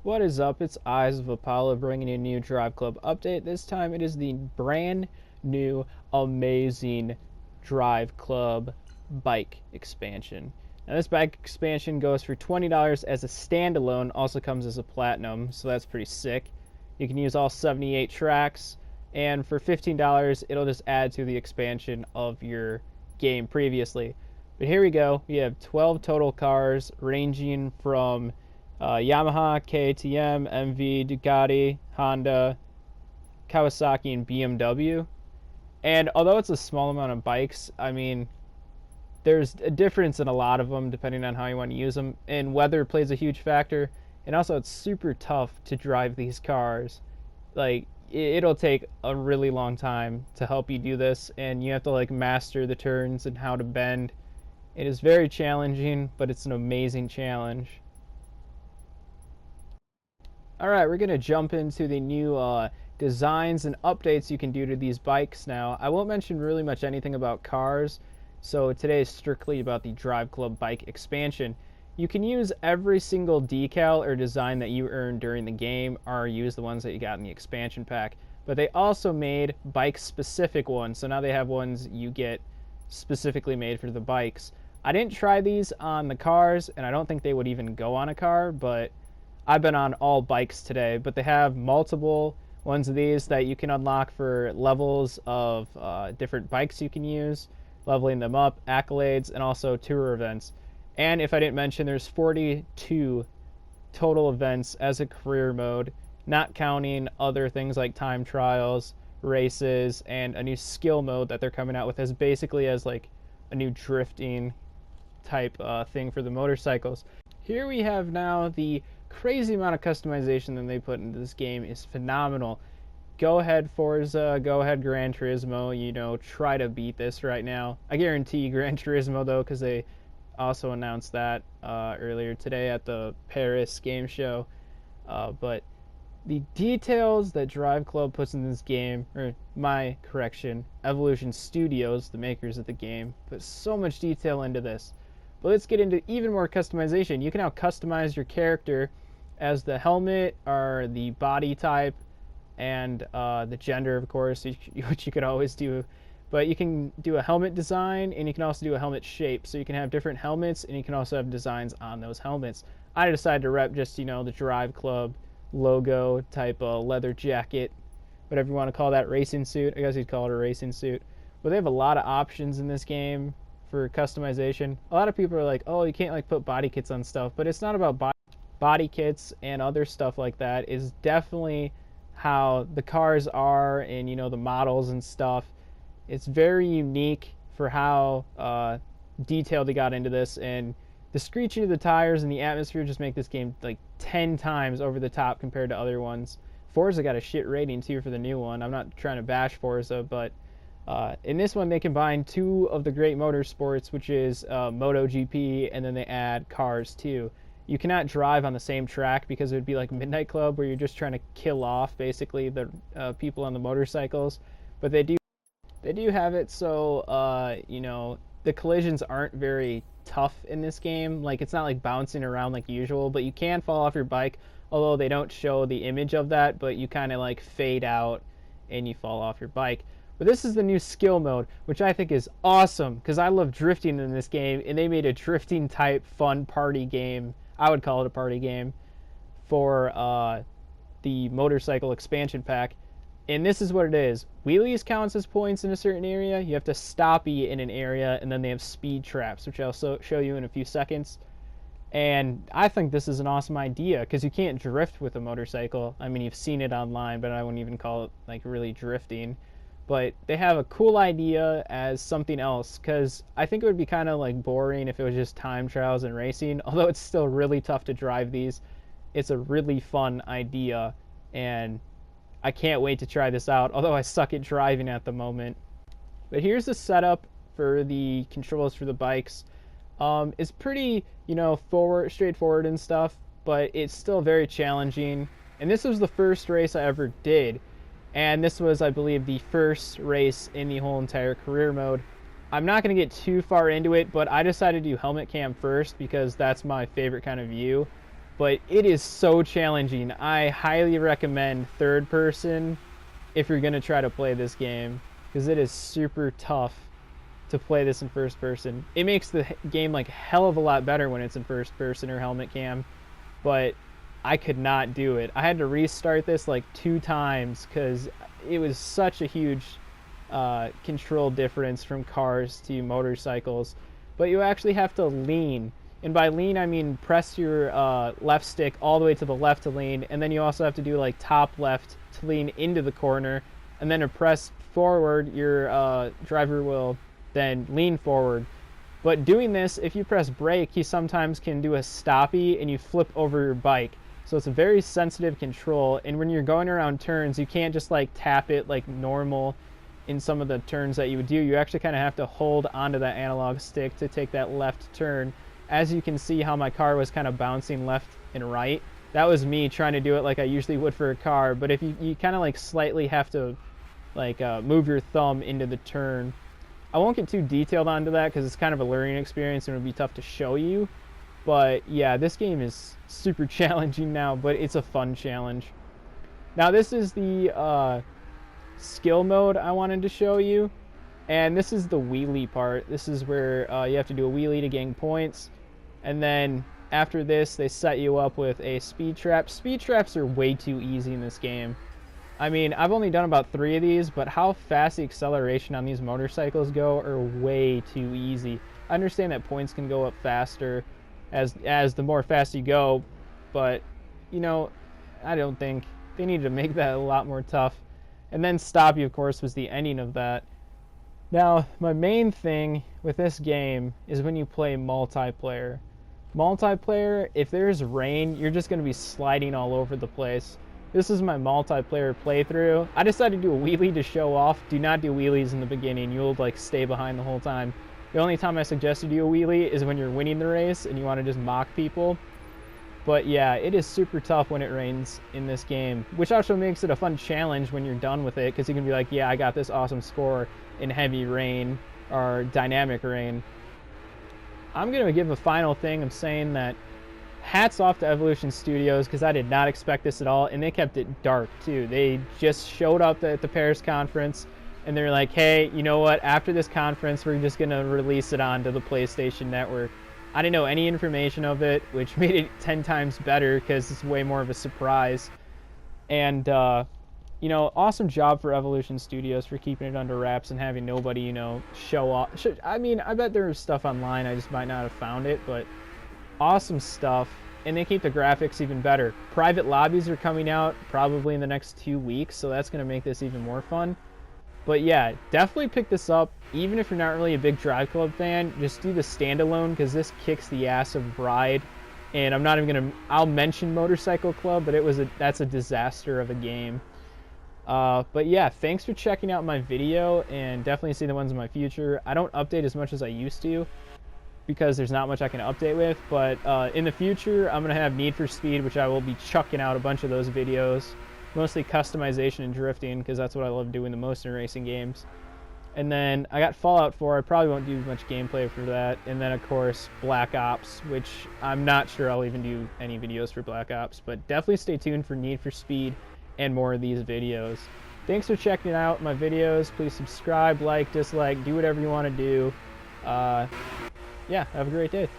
What is up? It's Eyes of Apollo bringing you a new Drive Club update. This time it is the brand new, amazing Drive Club bike expansion. Now this bike expansion goes for $20 as a standalone, also comes as a platinum, so that's pretty sick. You can use all 78 tracks, and for $15 it'll just add to the expansion of your game previously. But here we go. We have 12 total cars ranging from Yamaha, KTM, MV, Ducati, Honda, Kawasaki, and BMW. And although it's a small amount of bikes, I mean, there's a difference in a lot of them depending on how you want to use them. And weather plays a huge factor. And also, it's super tough to drive these cars. Like, it'll take a really long time to help you do this. And you have to, like, master the turns and how to bend. It is very challenging, but it's an amazing challenge. Alright, we're going to jump into the new designs and updates you can do to these bikes now. I won't mention really much anything about cars, so today is strictly about the Drive Club bike expansion. You can use every single decal or design that you earned during the game, or use the ones that you got in the expansion pack. But they also made bike-specific ones, so now they have ones you get specifically made for the bikes. I didn't try these on the cars, and I don't think they would even go on a car, but I've been on all bikes today. But they have multiple ones of these that you can unlock for levels of different bikes you can use, leveling them up, accolades, and also tour events. And if I didn't mention, there's 42 total events as a career mode, not counting other things like time trials, races, and a new skill mode that they're coming out with as basically as like a new drifting type thing for the motorcycles. Here we have now the crazy amount of customization that they put into this game is phenomenal. Go ahead Forza, go ahead Gran Turismo, you know, try to beat this right now. I guarantee Gran Turismo though, because they also announced that earlier today at the Paris game show. But the details that Drive Club puts in this game, or my correction, Evolution Studios, the makers of the game, put so much detail into this. But let's get into even more customization. You can now customize your character as the helmet, or the body type, and the gender, of course, which you could always do. But you can do a helmet design, and you can also do a helmet shape. So you can have different helmets, and you can also have designs on those helmets. I decided to rep just, you know, the Drive Club logo type leather jacket, whatever you want to call that, racing suit. I guess you'd call it a racing suit. But they have a lot of options in this game for customization. A lot of people are like, oh, you can't like put body kits on stuff, but it's not about body kits and other stuff like that. Is definitely how the cars are, and you know, the models and stuff. It's very unique for how detailed they got into this, and the screeching of the tires and the atmosphere just make this game like 10 times over the top compared to other ones. Forza got a shit rating too for the new one. I'm not trying to bash Forza, but in this one they combine two of the great motorsports, which is MotoGP, and then they add cars too. You cannot drive on the same track because it would be like Midnight Club, where you're just trying to kill off basically the people on the motorcycles. But they do have it so you know, the collisions aren't very tough in this game. Like, it's not like bouncing around like usual, but you can fall off your bike, although they don't show the image of that, but you kind of like fade out and you fall off your bike. But this is the new skill mode, which I think is awesome because I love drifting in this game, and they made a drifting type fun party game. I would call it a party game for the motorcycle expansion pack. And this is what it is. Wheelies counts as points in a certain area. You have to stoppie in an area, and then they have speed traps, which I'll show you in a few seconds. And I think this is an awesome idea because you can't drift with a motorcycle. I mean, you've seen it online, but I wouldn't even call it like really drifting. But they have a cool idea as something else, because I think it would be kind of like boring if it was just time trials and racing. Although it's still really tough to drive these, it's a really fun idea, and I can't wait to try this out, although I suck at driving at the moment. But here's the setup for the controls for the bikes. It's pretty, you know, straightforward and stuff, but it's still very challenging. And this was the first race I ever did. And this was, I believe, the first race in the whole entire career mode. I'm not going to get too far into it, but I decided to do helmet cam first because that's my favorite kind of view. but it is so challenging. I highly recommend third person if you're going to try to play this game, because it is super tough to play this in first person. It makes the game like hell of a lot better when it's in first person or helmet cam, but I could not do it. I had to restart this like 2 times because it was such a huge control difference from cars to motorcycles. But you actually have to lean. And by lean, I mean press your left stick all the way to the left to lean. And then you also have to do like top left to lean into the corner. And then to press forward, your driver will then lean forward. But doing this, if you press brake, you sometimes can do a stoppie and you flip over your bike. So it's a very sensitive control. And when you're going around turns, you can't just like tap it like normal in some of the turns that you would do. You actually kind of have to hold onto that analog stick to take that left turn. As you can see how my car was kind of bouncing left and right, that was me trying to do it like I usually would for a car. But if you kind of like slightly have to like move your thumb into the turn. I won't get too detailed onto that because it's kind of a learning experience and it would be tough to show you. But yeah, this game is super challenging now, but it's a fun challenge. Now this is the skill mode I wanted to show you, and this is the wheelie part. This is where you have to do a wheelie to gain points, and then after this they set you up with a speed trap. Speed traps are way too easy in this game. I mean, I've only done about 3 of these, but how fast the acceleration on these motorcycles go are way too easy. I understand that points can go up faster as the more fast you go, but you know, I don't think they need to make that a lot more tough. And then stop you, of course, was the ending of that. Now, my main thing with this game is when you play multiplayer. Multiplayer, if there's rain, you're just going to be sliding all over the place. This is my multiplayer playthrough. I decided to do a wheelie to show off. Do not do wheelies in the beginning. You'll like stay behind the whole time. The only time I suggest you do a wheelie is when you're winning the race and you want to just mock people. But yeah, it is super tough when it rains in this game, which also makes it a fun challenge when you're done with it, because you can be like, yeah, I got this awesome score in heavy rain or dynamic rain. I'm going to give a final thing of saying that hats off to Evolution Studios, because I did not expect this at all, and they kept it dark too. They just showed up at the Paris conference, and they're like, hey, you know what, after this conference, we're just going to release it onto the PlayStation Network. I didn't know any information of it, which made it 10 times better because it's way more of a surprise. And, you know, awesome job for Evolution Studios for keeping it under wraps and having nobody, you know, show off. I mean, I bet there was stuff online, I just might not have found it, but awesome stuff. And they keep the graphics even better. Private lobbies are coming out probably in the next 2 weeks, so that's going to make this even more fun. But yeah, definitely pick this up. Even if you're not really a big Driveclub fan, just do the standalone, because this kicks the ass of Ride. And I'm not even gonna. I'll mention Motorcycle Club, but that's a disaster of a game. But yeah, thanks for checking out my video, and definitely see the ones in my future. I don't update as much as I used to, because there's not much I can update with. But in the future, I'm gonna have Need for Speed, which I will be chucking out a bunch of those videos. Mostly customization and drifting, because that's what I love doing the most in racing games. And then I got Fallout 4. I probably won't do much gameplay for that. And then, of course, Black Ops, which I'm not sure I'll even do any videos for Black Ops. But definitely stay tuned for Need for Speed and more of these videos. Thanks for checking out my videos. Please subscribe, like, dislike, do whatever you want to do. Yeah, have a great day.